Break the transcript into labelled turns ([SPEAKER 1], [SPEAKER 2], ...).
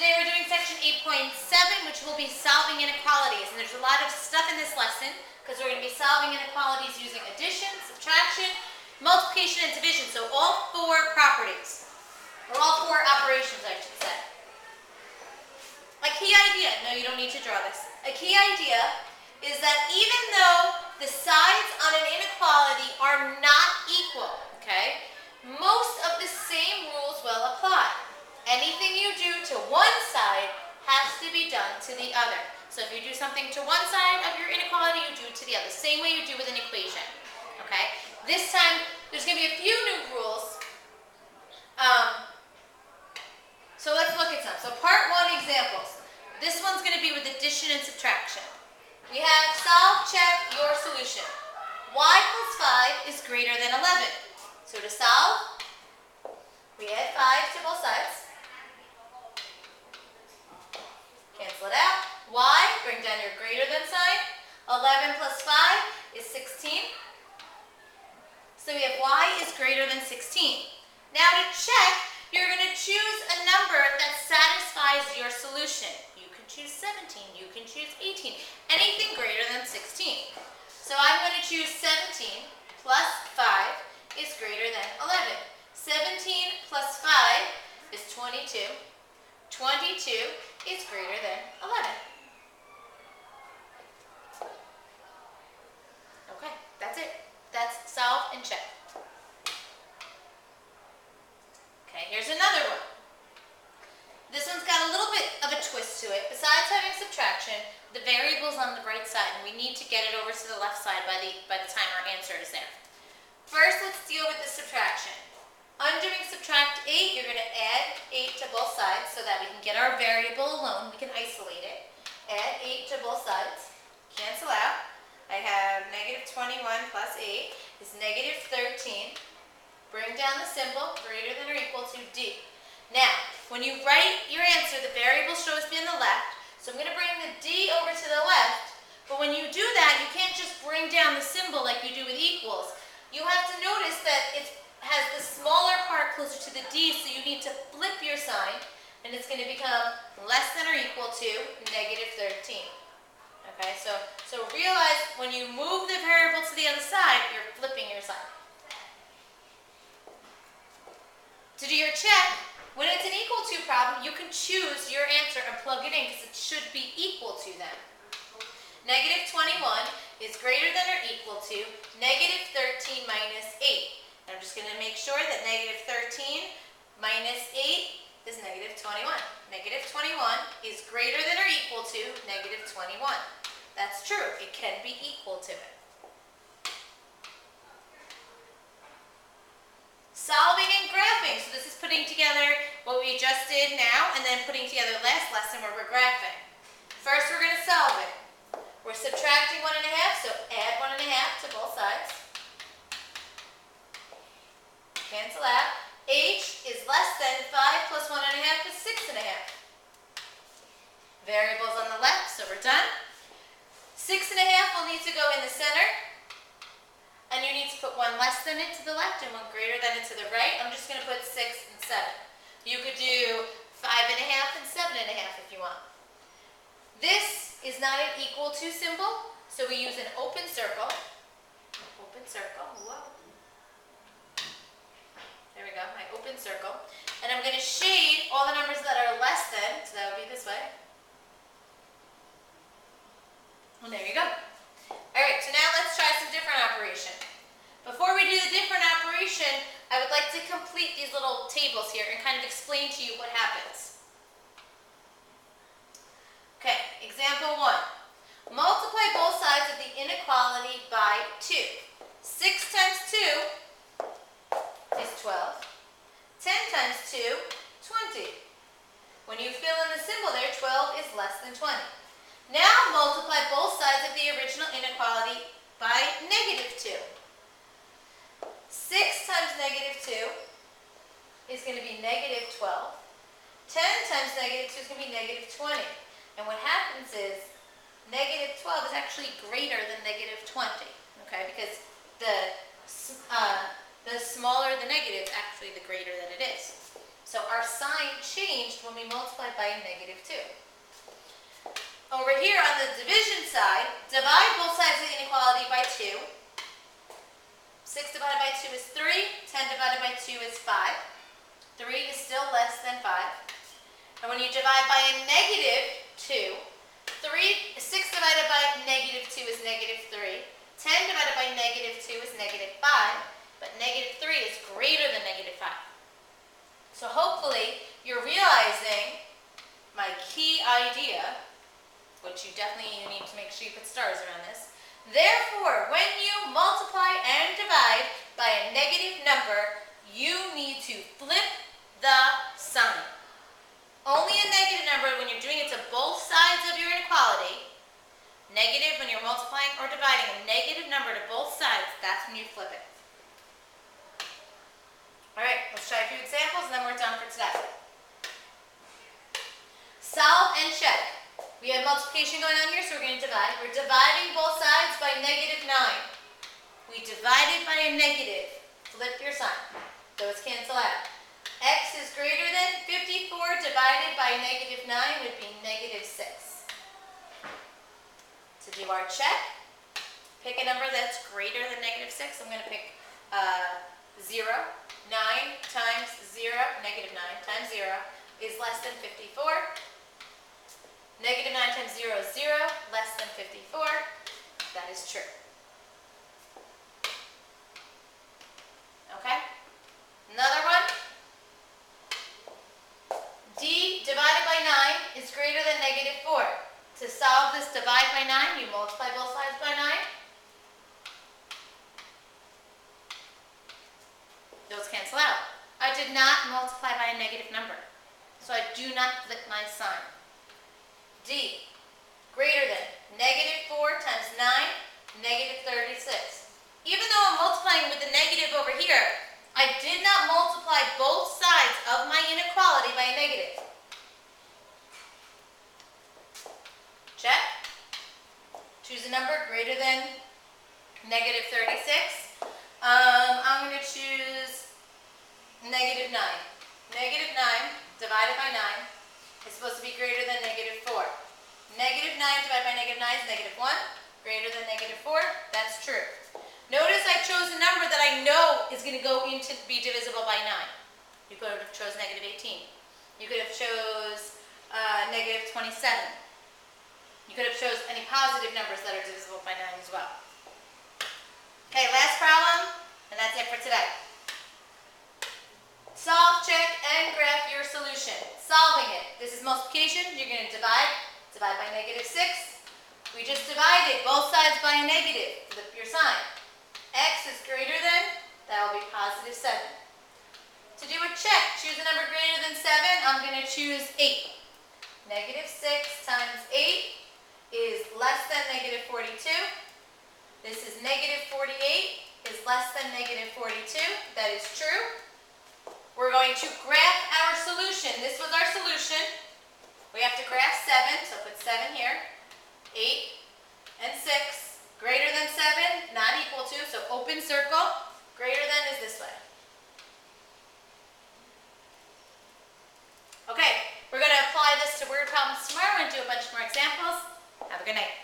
[SPEAKER 1] Today we're doing section 8.7, which will be solving inequalities. And there's a lot of stuff in this lesson because we're going to be solving inequalities using addition, subtraction, multiplication, and division. So all four properties, or all four operations, I should say. A key idea, no, you don't need to draw this. A key idea is that even though the sides on an inequality are not equal, okay, most of the same rules will apply. Anything you do to one side has to be done to the other. So if you do something to one side of your inequality, you do it to the other. Same way you do with an equation. Okay? This time, there's going to be a few new rules. So let's look at some. So part one examples. This one's going to be with addition and subtraction. We have solve, check your solution. Y plus 5 is greater than 11. So to solve, we add 5 to both sides. Cancel it out. Y, bring down your greater than sign. 11 plus 5 is 16. So we have Y is greater than 16. Now to check, you're going to choose a number that satisfies your solution. You can choose 17. You can choose 18. Anything greater than 16. So I'm going to choose 17 plus 5 is greater than 11. 17 plus 5 is 22. 22 is greater than 11. Okay, that's it. That's solve and check. Okay, here's another one. This one's got a little bit of a twist to it. Besides having subtraction, the variable's on the right side, and we need to get it over to the left side by the time our answer is there. First, let's deal with the subtraction. Undoing subtract 8, you're going to add 8 to both sides so that we can get our variable alone. We can isolate it. Add 8 to both sides. Cancel out. I have negative 21 plus 8 is negative 13. Bring down the symbol, greater than or equal to D. Now, when you write your answer, the variable should always be on the left. So I'm going to bring the D over to the left. But when you do that, you can't just bring down the symbol like you do with equals. You have to notice that it has the smaller part closer to the D, so you need to flip your sign, and it's going to become less than or equal to negative 13. Okay, so realize when you move the variable to the other side, you're flipping your sign. To do your check, when it's an equal to problem, you can choose your answer and plug it in because it should be equal to them. Negative 21 is greater than or equal to negative 13 minus 8. I'm just going to make sure that negative 13 minus 8 is negative 21. Negative 21 is greater than or equal to negative 21. That's true. It can be equal to it. Solving and graphing. So this is putting together what we just did now and then putting together last lesson where we're graphing. First we're going to solve it. We're subtracting 1 1/2, so add 1 1/2 to both sides. Cancel out. H is less than 5 plus 1 1/2 is 6 1/2. Variables on the left, so we're done. 6 1/2 will need to go in the center. And you need to put one less than it to the left and one greater than it to the right. I'm just going to put 6 and 7. You could do 5 1/2 and 7 1/2 if you want. This is not an equal to symbol, so we use an open circle. Open circle. Whoa. There we go, my open circle. And I'm going to shade all the numbers that are less than, so that would be this way. And there you go. Alright, so now let's try some different operation. Before we do the different operation, I would like to complete these little tables here and kind of explain to you what happens. Okay, example 1. Multiply both sides of the inequality by 2. 6 times 2 is 12. 10 times 2, 20. When you fill in the symbol there, 12 is less than 20. Now multiply both sides of the original inequality by negative 2. 6 times negative 2 is going to be negative 12. 10 times negative 2 is going to be negative 20. And what happens is negative 12 is actually greater than negative 20. Okay, because the smaller the negative, actually the greater that it is. So our sign changed when we multiplied by a -2. Over here on the division side, divide both sides of the inequality by 2. 6 divided by 2 is 3. 10 divided by 2 is 5. 3 is still less than 5. And when you divide by a -2, 6 divided by -2 is -3. 10 divided by -2 is -5. But -3 is greater than -5. So hopefully you're realizing my key idea, which you definitely need to make sure you put stars around this. Therefore, when you multiply and divide by a negative number, you need to flip the sign. Only a negative number when you're doing it to both sides of your inequality. Negative when you're multiplying or dividing a negative number to both sides, that's when you flip it. Alright, let's try a few examples and then we're done for today. Solve and check. We have multiplication going on here, so we're going to divide. We're dividing both sides by -9. We divided by a negative. Flip your sign. Those cancel out. X is greater than 54 divided by -9 would be -6. To do our check, pick a number that's greater than -6. I'm going to pick 0. 9 times 0, -9 times 0 is less than 54. -9 times 0 is 0, less than 54. That is true. Okay? Another one. D divided by 9 is greater than -4. To solve this divide by 9, you multiply both sides by 9. Those cancel out. I did not multiply by a negative number, so I do not flip my sign. D, greater than -4 times 9, -36. Even though I'm multiplying with the negative over here, I did not multiply both sides of my inequality by a negative. Check. Choose a number greater than -36. I'm going to choose -9. -9 divided by 9 is supposed to be greater than -4. -9 divided by -9 is -1. Greater than -4, that's true. Notice I chose a number that I know is going to go into be divisible by 9. You could have chose -18. You could have chose -27. You could have chose any positive numbers that are divisible by 9 as well. Okay, last problem, and that's it for today. Solve, check, and graph your solution. Solving it. This is multiplication. You're going to divide. Divide by -6. We just divided both sides by a negative. Flip your sign. X is greater than, that will be +7. To do a check, choose a number greater than 7. I'm going to choose 8. -6 times 8 is less than -42. This is -48 is less than -42. That is true. We're going to graph our solution. This was our solution. We have to graph 7, so put 7 here. 8 and 6. Greater than 7, not equal to, so open circle. Greater than is this way. Okay, we're going to apply this to word problems tomorrow and do a bunch more examples. Have a good night.